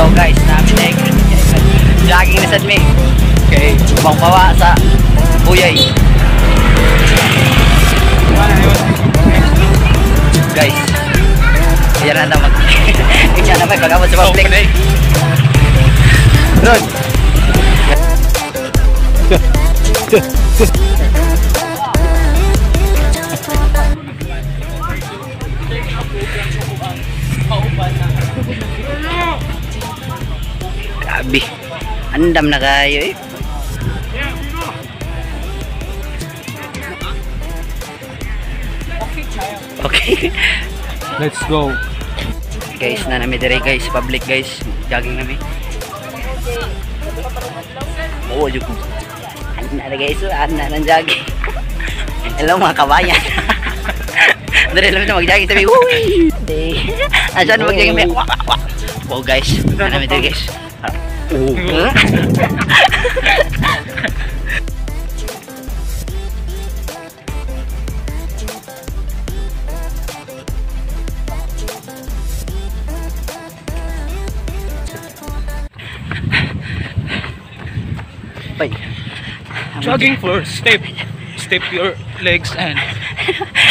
tao guys namin na jogging na sad me. Okay, bang bawa sa buyay. Guys, yan na naman. Yan na naman pag-abot sa public. Ron. Grabe. Andam na kayo eh. Okay. Let's go. Guys, na namin dire guys, public guys. Jogging namin. Oo, jugo. Ano na guys, ano na jogging. Hello mga kabayan. Dire lang mag-jogging tabi. Uy. Asan mag-jogging? Oh guys, na namin dire guys. Jogging floor, step your legs and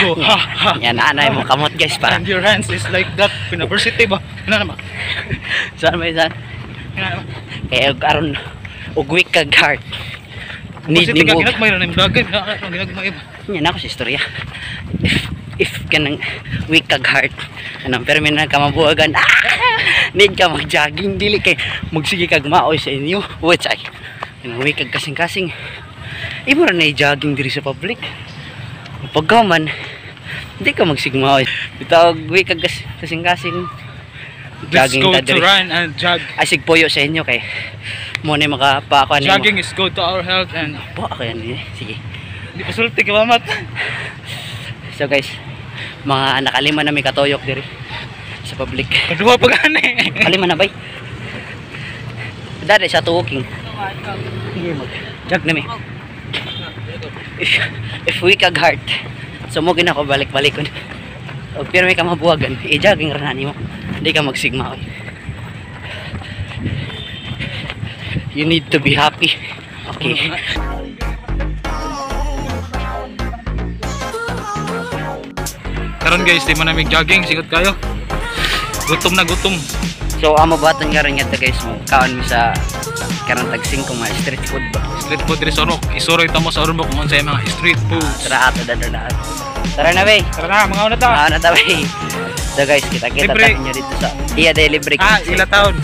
go ha ha. Yan anay mo kamot guys para. And your hands is like that university ba? Ano naman? Saan ba yan? Kaya karon ugwik kag heart. Need ni mo. Ginag may rin dagan ginagmay. Yan ako sa istorya. If kanang weak kag heart anong pero may nagkamabuhagan need ka mag-jogging dili kay magsige kag maoy sa inyo. Which ay kanang weak kag kasing-kasing. Imo ra na jogging diri sa public. Pagkaman hindi ka magsigmaoy. Bitawag weak kag kasing-kasing. Let's go to run and jog. Asig puyo sa inyo kay mo na makapakuan nimo. Jogging is good to our health and kaya ni sige. Di pa sulti ka mamat. So guys, mga nakalima na may katoyok diri sa public. Kadua pa gani. Kalima na bay. Dali sa walking. Sige mag. Jog na mi. If we kag heart. So mo gina ko balik-balik kun. Og pero may ka mabuhagan, i-jogging ra nimo. Hindi ka magsigma. You need to be happy. Okay. Karon guys, di man namin jogging, sigot kayo. Gutom na gutom. So amo batan nga rin yata guys mo. Kaon mo sa karang tagsing ko mga street food ba. Street food diri sa Ormoc. Isuroy ta mo sa Ormoc kung unsay mga street foods. Tara ato dadala. Tara na bay. Tara na, mga una ta. Na ta bay. So guys, kita-kita tayo nyo dito sa Iya Daily Break. Ila taon.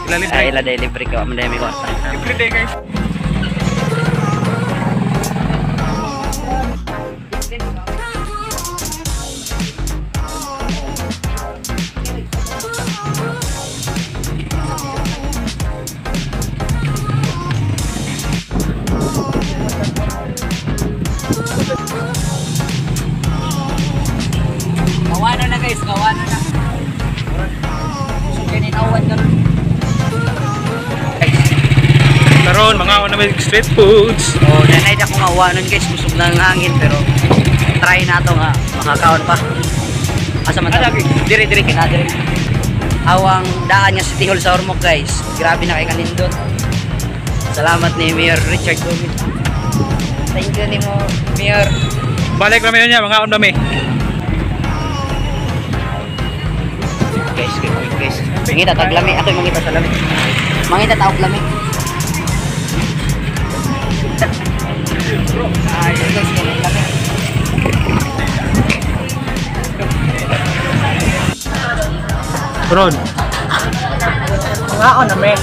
Ila libre. Ila Daily Break ko. Madami ko. Libre day guys. Kawanan na guys, kawanan na. So kininawan ka rin. Karon mga una may street foods. Oh, nanay na kung kawanan guys, busog na ng hangin pero try na to nga makakaon pa. Asa man ta? Dire kinadire. Awang daan niya sa Tihol sa Ormoc guys. Grabe na kay kanindot. Salamat ni Mayor Richard Gomez. Thank you ni mo Mayor. Balik na niya mga una may. Guys. Mangita tag lami, ako yung mangita sa lami. Mangita taog lami. Ayun guys, lami. Ron. Ngaon na me.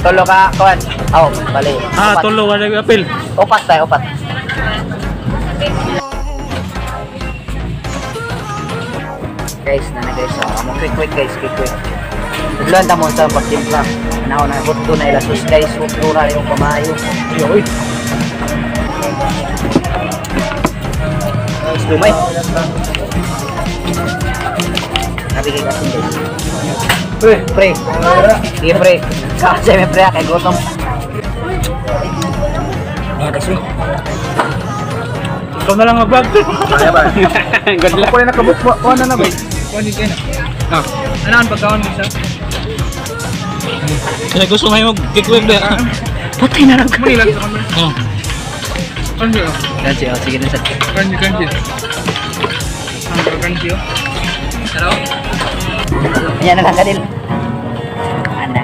Tolo ka, kuan. Oh, bali. Tolo wala apil. Opat tayo, opat. Guys, guys, amo quick guys, quick. Udlan ta mo sa pagtimpla. Anaw na buto na ilasos guys, ultura yung pamayo. Yoy. Guys, lumay. Nabigay ka guys. Pre. Sige pre. Kasi may pre kay gutom. Kasi ikaw na lang mag-vlog. Good luck. Ako na nakabot ko na ba? Kunin kayo na. Ano ang pagkaon mo sa? Kaya gusto ngayon mag-quick na. Putay na lang. Muni lang sa camera. Oo. Kanji oh. Kanji, oh. Sige na sir. Kanji. Ang kanji oh. Hello? Ayan na lang kanil. Anda.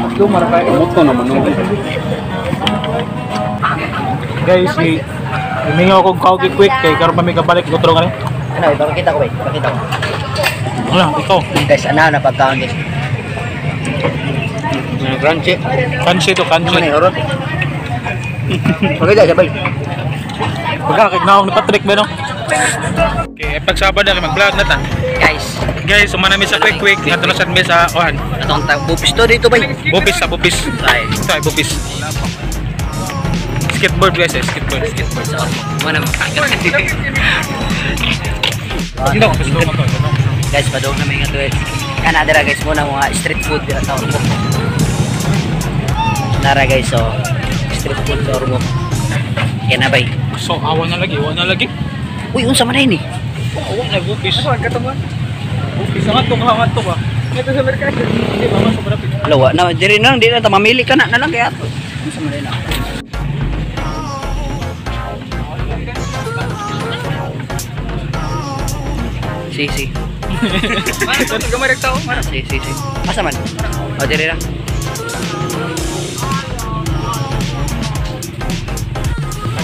Ito marakay. Moto naman nung. Guys, humingaw kong kaugi quick kay karon pa may kabalik ko tulong ani. Ano, ipakita ko ba? Ipakita ko. Wala, ikaw. Guys, ano na pagkaon guys? Crunchy. Kanji to kanji. Ano man urot? Pakita sabay. Pagkakignaw ni Patrick ba no? Okay, pagsabad na mag-vlog na ta. Guys, sumanami sa quick nga tuno sad mi sa kuan. Atong bupis to dito bay. Bupis. Ay, Ay, bupis. Skateboard guys, skateboard. so, mana makakita. Hindi ko gusto mo to. Guys, padong na may nga to eh. Kana dira guys muna mga street food dira sa Ormoc. Nara guys, so street food sa Ormoc. Kaya na bay. So, awan na lagi. Uy, unsa man ini? Awan na bupis. Awan katawan. Bupis nga to ba? Ito sa merkado. Hindi ba mas malapit. Lawa na diri na di na ta mamili ka na lang kaya to. Unsa man na? Si. Kanto ka marek tao, mara. Si. Asa man? O diri na.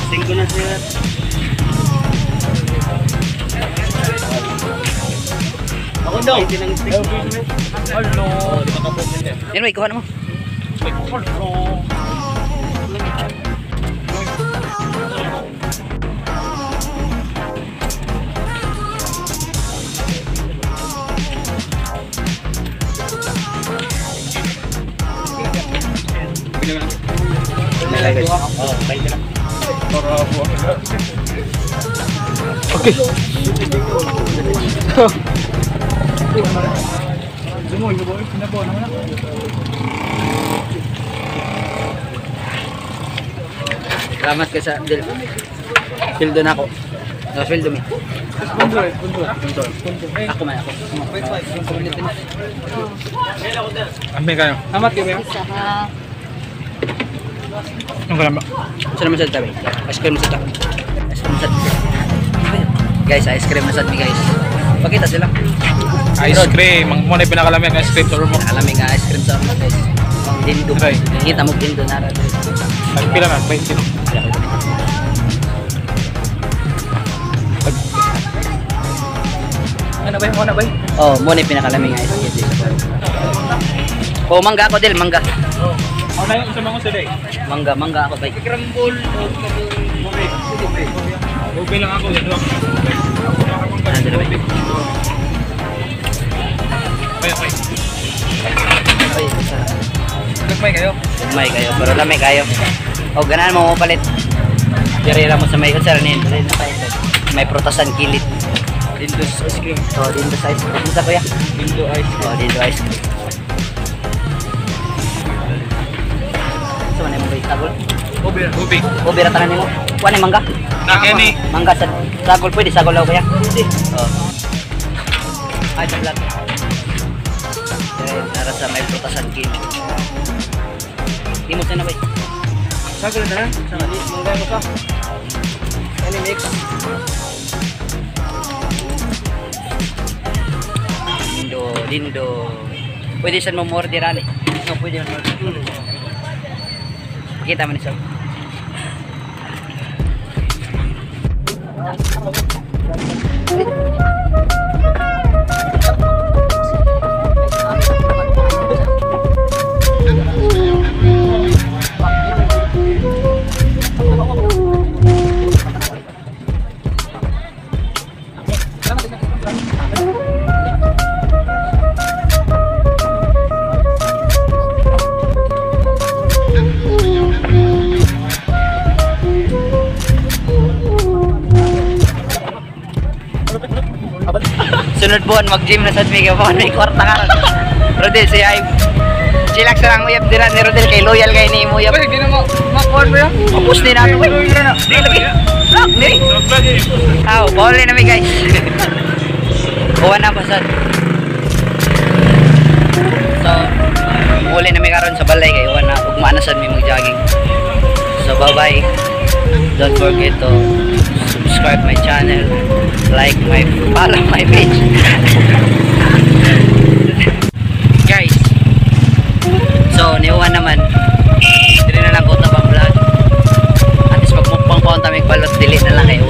Singko na siya. Ako daw. Hello. Anyway, kuha na mo. Okay. Salamat ka sa Fildo na ako. Fildo mi. Ako man ako. Ambil kayo. Amat kayo. Ang kalamba. Saan naman sa tabi? Ice cream sa tabi. Guys, ice cream na sa tabi guys. Pakita sila. Ice cream. Ang muna yung pinakalamig ang ice cream sa Ormoc. Alamig nga ice cream sa Ormoc guys. Dindo. Try. Kita mo dindo na. Pila na, 20 kilo. Ano ba yung muna ba? Oh, muna yung pinakalamig nga ice cream sa Ormoc. Oh, mangga ako del, mangga. Ano na yung isa mga saday? Mangga ako bay. Krambol. Okay lang ako. Okay. Ay, Gagmay kayo? Gagmay kayo, pero lamay kayo. O, ganahan mo palit. Yarira mo sa may sir nin. May protasan kilit. Dindo ice cream. Oh, dindo sa ice cream. Isa kuya? Dindo ice cream. Oh, dindo ice cream. Saan na mo ba sagol? Ubi. O, bira tanan nimo. Kuha ni mangga. Nakini. Mangga sa sagol pwede sagol daw kuya. Oh. Ay, tablat. Nara sa may protasan kilit. Di mo na ba? Sagol na. Mangga mo ka. Any mix? Dindo. Pwede saan mo mordiran eh. No, pwede mo mordiran. Kita mo ni Sob. Sunod buwan mag-gym na sa Smigay po. Ano yung kwarta ka? Rodel, siya ay chillax na lang uyab dira ni Rodel kay loyal kay ni mo uyab. Pwede na mo. Makuha mo yan? Kapos din natin. Di lagi. Ni. Aw, pauli na mi guys. Kuha na pasad. So, uli na mi karon sa balay kay na ugma na sad mi mag-jogging. So, bye-bye. Don't forget to subscribe my channel, follow my page. Guys. So, niuwan naman. Dili na lang ko ta pang vlog. At least magmukbang pa on ta mig balot dili na lang kay